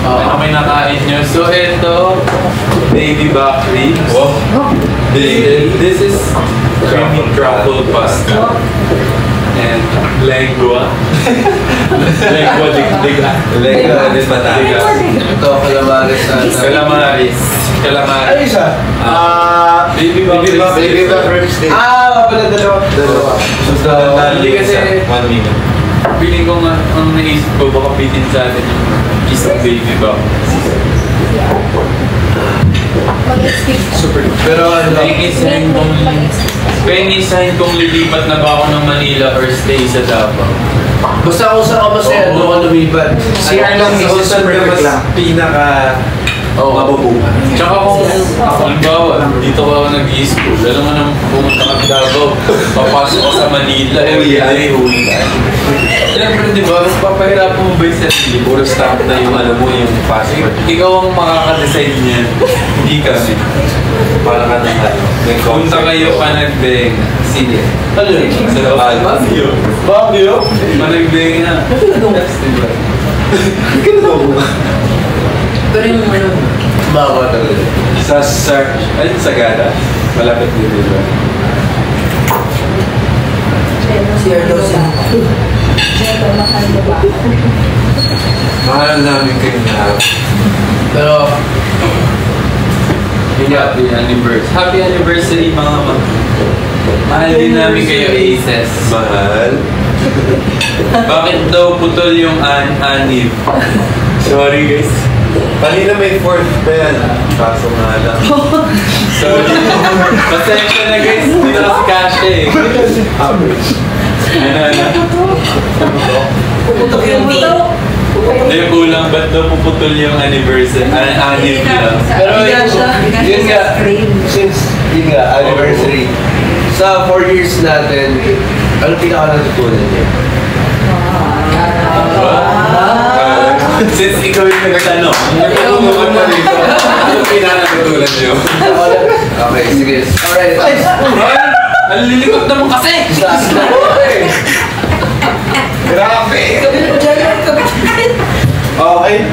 Ano may nakain nyo? So, ito, baby back ribs. This is creamy truffle pasta. And lengua. Lengua digdiga. Lengua desbatanga. Ito, calamares. Calamari. Ano isa? Baby back ribs din. Pala dalawa. So, hindi kasi 1 minute. Feeling ko nga, ang naisip ko, baka pitin sa atin yung isang baby back. Super. Pero ano? Pengisahin kong lilipat na ba ako ng Manila or stay sa Davao. Basta kung saan ka masaya, doon ka lumipat. CR lang is super lang. Pinaka mabubuhan. Tsaka kung halimbawa, dito ako nag-i-school, alam mo nang pumunta ka Davao, papasok ka sa Manila, everyday, huwian. Siyempre, di ba, papahirapan mo ba yung sarili? Puro stamp na yung ano mo, yung passport. Ikaw ang makaka-decide niyan, hindi kami. Para ka ng ano. Punta kayo Panagbeng. Sige. Ano yun? Sa Baguio. Baguio? Panagbeng na. That's diba? Ganun mo. Pero yung ano, bawa talaga. Sa Sagada. Malapit din dito. CR daw siya. Mahal namin kayo na. Pero, Happy anniversary. Happy anniversary mga mag. Mahal din namin kayo, Aces. Mahal. Bakit daw putol yung anib? Sorry guys. Kanina may fourth pa yan. Kaso nga lang. Sorry. Pasensya na guys. Dito na si Kasha eh. Average. Ano? puputok yung D. Hindi, kulang. Ba't daw puputol yung anniversary? Anib lang. Pero yun nga, since yun nga, anniversary, sa 4 years natin, ano pinaka-natutunan niya? Since ikaw yung nagtanong, ano pinaka-natutunan nyo? Okay, sige. Alright. Ang lilikot naman kasi! Grabe! Okay.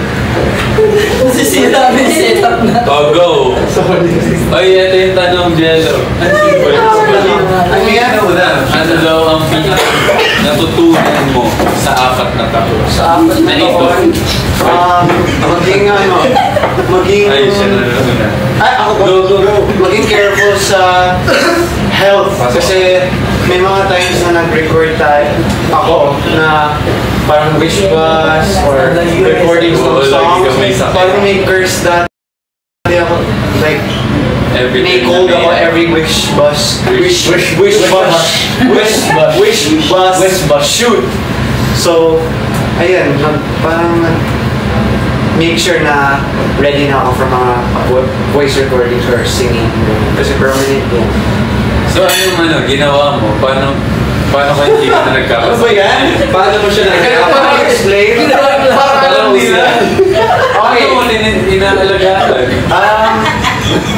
Sisira yung setup na. Oh, go! Ay, ito yung tanong, Jello. Ano yan? Ano daw ang natutunan mo sa 4 na taon? Sa apat na ito? Maging ano, maging... Ay, siya na naman. Ay, ako ba? Go. Maging careful sa health. Kasi may mga times na nag-record ako na parang wish bus or recording some songs. Parang may curse that ako, like, may cold ako every wish bus. Wish bus shoot. So, ayan, parang make sure na ready na ako for mga voice recordings or singing. Kasi permanent yan. So, ano yung ginawa mo? Paano kayo hindi ka na nagkakasama? Ano ba yan? Paano mo siya Explain? Parang nila. Okay. Ano mo inaalagaan?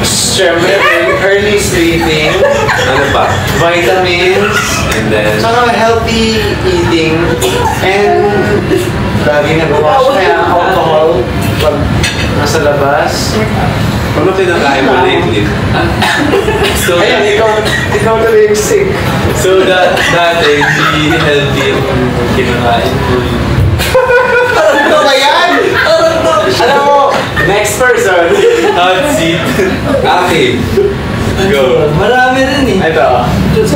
Siyempre, early sleeping. Ano pa? Vitamins. And then... Saka healthy eating. And lagi nag-wash na yung alcohol pag nasa labas. Ano pinakain mo lately? So, Ayan, ikaw na yung sick. so dati, hindi healthy yung kinakain mo. Ano ba yan? Alam mo, next person. Hot seat. Akin. Go. Marami rin eh. Ito.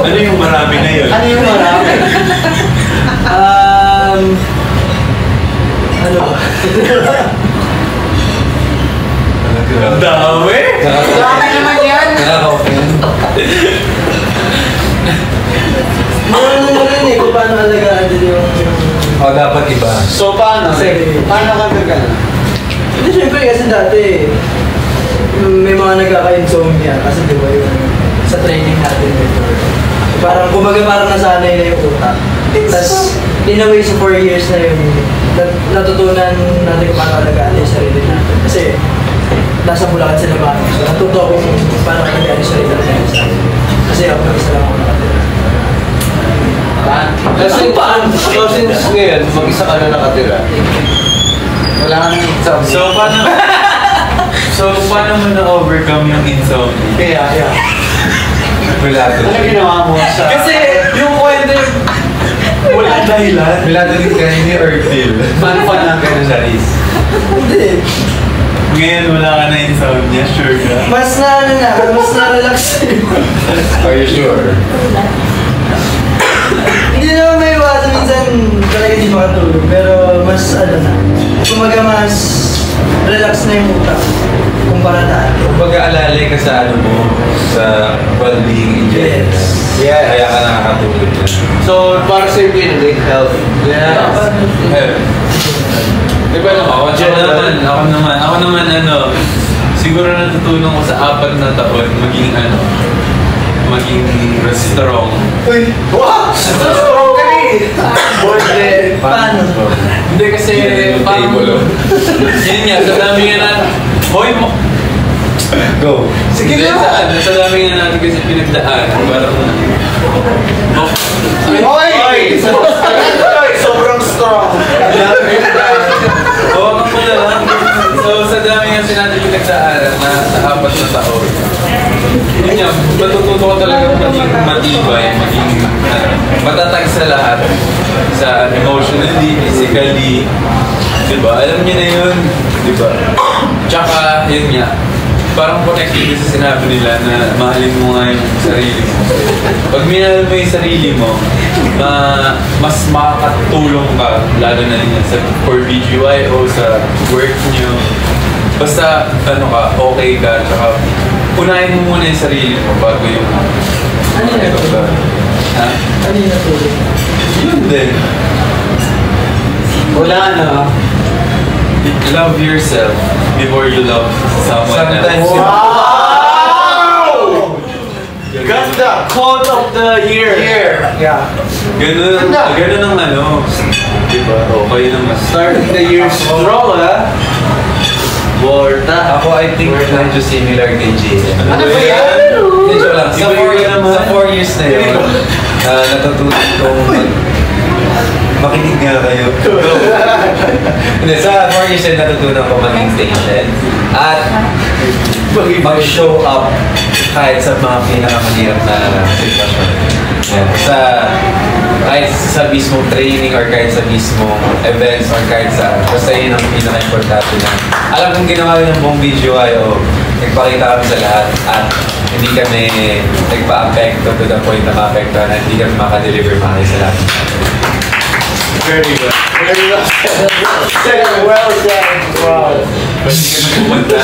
Ano yung marami na yun? Ano yung marami? Ano? Ang dami! Marami naman yan! Marami na rin eh kung paano alagaan din yung... O, dapat iba. So, paano? Paano ka na? Hindi, syempre kasi dati may mga nagkaka-insomnia kasi di ba yung sa training natin before. Parang kumbaga parang nasanay na yung utak. Tapos, in a way sa 4 years na yun, natutunan natin kung paano alagaan yung sarili natin. Kasi, nasa Bulacan sila ba? So, natuto ako kung paano alagaan yung sarili natin. Kasi ako isa lang ako nakatira. Kasi since ngayon, mag-isa ka na nakatira, wala kang insomnia. So, paano mo na-overcome yung insomnia? Melatonin. Ano ginawa mo sa... Kasi, yung kwento walang dahilan. Melatonin kanini or pill? Paano pa na ganun sa is? Hindi. Ngayon, wala ka na insomnia, sure ka? Mas na-relax. Are you sure? Hindi naman may iwasan, minsan talaga hindi makatulog. Pero mas kumaga mas relax na yung utak kumpara dati. Kumbaga alalay ka sa ano mo, sa well-being in general. Yes. Kaya ka nakakatulog na. So, para sa iyo, great health. Diba naman, ako naman siguro natutunan ko sa 4 na taon maging strong. Uy! Wow! Strong ka eh! Paano? Hindi kasi parang, yun nga, sa dami nga natin, hoy mo! Go! Sige na! Sa dami nga natin kasi pinagdaan, parang, Oy! Sobrang strong! hawakan mo na lang. So, sa dami nga natin pinagdaan na sa 4 na taon, yun nga, matututo ko talaga maging matibay, maging matatag sa lahat. Sa emotionally, physically, diba? Alam niyo na yun, diba? Tsaka, yun nga, parang connected sa sinabi nila na mahalin mo nga yung sarili mo. Pag minahal mo yung sarili mo, mas makakatulong ka, lalo na rin sa for BGY o sa work nyo. Basta, okay ka, tsaka unahin mo muna yung sarili mo bago yung... Ano yung natulog? Ha? Ano yung natulog? Yun din. Wala na. Love yourself before you love someone Sometimes else. Wow! Ganda! Quote of the year! Yeah. Ganun ang diba? Okay naman. Starting the year strong, ha? Borta. Ako, I think medyo similar kay Jay. Ano ba yan? Medyo lang. Sa Iba-iba naman. 4 years na yun, natutunan kong makinig nga kayo. Hindi, sa 4 years na natutunan ko maging patient at mag-show up kahit sa mga pinakamahirap na sitwasyon. Yan. Kahit sa mismong training or kahit sa mismong events or kahit sa basta yun ang pinaka-importante na alam kong ginawa yun ng buong video nagpakita kami sa lahat at hindi kami nagpa-apekto to the point na ma-apekto na hindi kami makadeliver makakay sa lahat. Very good. Very well said. Well said. Wow. Pwede ka na pumunta.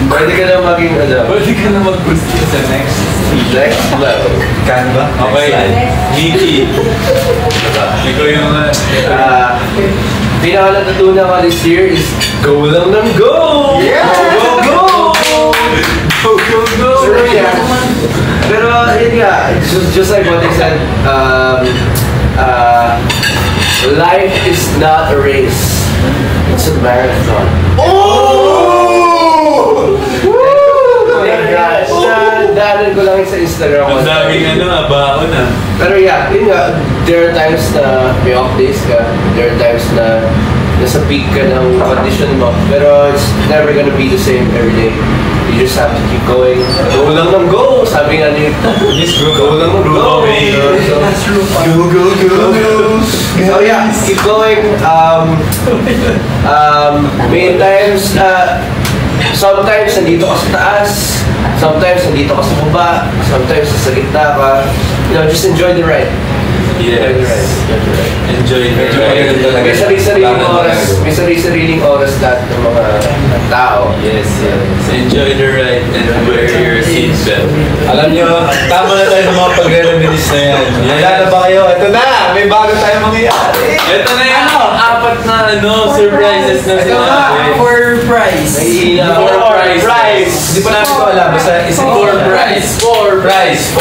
Pwede ka na maging Pwede ka na mag-gusto sa next next level. Canva? Okay. Mickey. Ikaw yung Pinaka-natutunan ko this year is go lang ng go! Yeah! Go, go, go! Go, go, go! Sure, yeah. Pero yun nga, just like what I said, life is not a race. It's a marathon. Oh! Congrats! Daanan ko lang sa Instagram. ang daming baon Pero yeah, yun nga, there are times na may off days ka, there are times na nasa peak ka ng condition mo, pero it's never gonna be the same every day. You just have to keep going. Go lang ng go! Sabi nga ni Miss Bro, go lang ng go! Go, go, go! So yeah, keep going. May times na sometimes nandito ka sa taas, sometimes nandito ka sa baba, sometimes sa gitna ka. You know, just enjoy the ride. Yes. Enjoy the ride. May sarili-sariling oras lahat ng mga tao. Yes. Enjoy the ride and wear your seatbelt. Alam nyo, tama na tayo ng mga pagre-reminis na yan. Handa na ba kayo? Ito na! May bago tayong mangyayari! Ito na yung 4 na surprises na sinabi. For price. For price. Hindi pa namin ko alam. Basta isang For price.